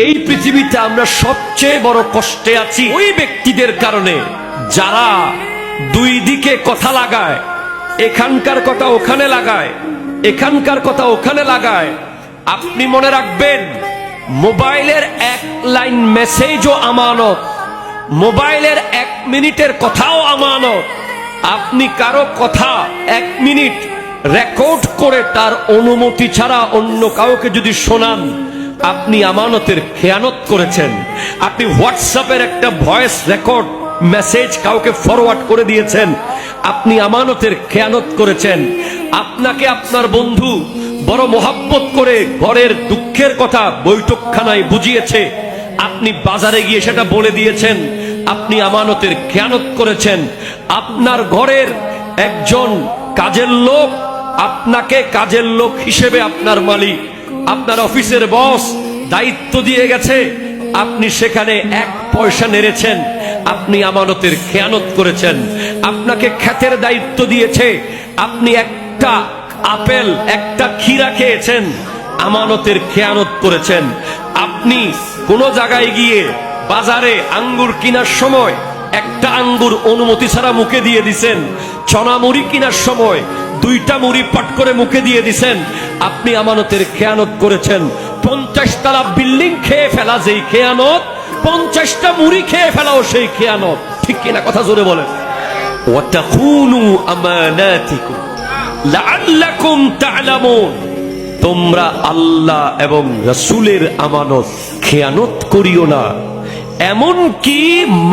এই পৃথিবীতে আমরা সবচেয়ে বড় কষ্টে আছি ওই ব্যক্তিদের কারণে যারা দুই দিকে কথা লাগায়, এখানকার কথা ওখানে লাগায়, এখানকার কথা ওখানে লাগায়। আপনি মনে রাখবেন, মোবাইলের এক লাইন মেসেজও আমানত, মোবাইলের 1 মিনিটের কথাও আমানত। আপনি কারো কথা 1 মিনিট রেকর্ড করে তার অনুমতি ছাড়া অন্য কাউকে যদি শোনান, আপনি আমানতের খেয়ানত করেছেন। আপনি হোয়াটসঅ্যাপের একটা ভয়েস রেকর্ড মেসেজ কাউকে ফরওয়ার্ড করে দিয়েছেন, আপনি আমানতের খেয়ানত করেছেন। আপনাকে আপনার বন্ধু বড় মোহাব্বত করে ঘরের দুঃখের কথা বৈঠকখানায় বুঝিয়েছে, আপনি বাজারে গিয়ে সেটা বলে দিয়েছেন, আপনি আমানতের খেয়ানত করেছেন। আপনার ঘরের একজন কাজের লোক আপনাকে কাজের লোক হিসেবে আপনার মালিক, আপনার অফিসের বস দায়িত্ব দিয়ে গেছে, আপনি সেখানে 1 পয়সা নেড়েছেন, আপনি আমানতের খেয়ানত করেছেন। আপনাকে ক্ষেতের দায়িত্ব দিয়েছে, আপনি একটা আপেল একটা ক্ষীরা খেয়েছেন, আমানতের খেয়ানত করেছেন। আপনি কোন জায়গায় গিয়ে বাজারে আঙ্গুর কেনার সময় একটা আঙ্গুর অনুমতি ছাড়া মুখে দিয়ে দিছেন, চনা মুড়ি কেনার সময় 2টা মুড়ি পাট করে মুখে দিয়ে দিছেন, আপনি আমানতের খেয়ানত করেছেন। 50 তলা বিল্ডিং খেয়ে ফেলা যেই খেয়ানত, 50টা মুড়ি খেয়ে ফেলাও সেই খেয়ানত। ঠিক কিনা? কথা জোরে বলেন। ওয়াতাকুনু আমানাতিকুম লাআল্লাকুম তা'লামুন, তোমরা আল্লাহ এবং রাসূলের আমানত খেয়ানত করিও না, এমন কি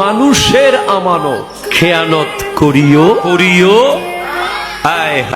মানুষের আমানত খেয়ানত করিও। আয়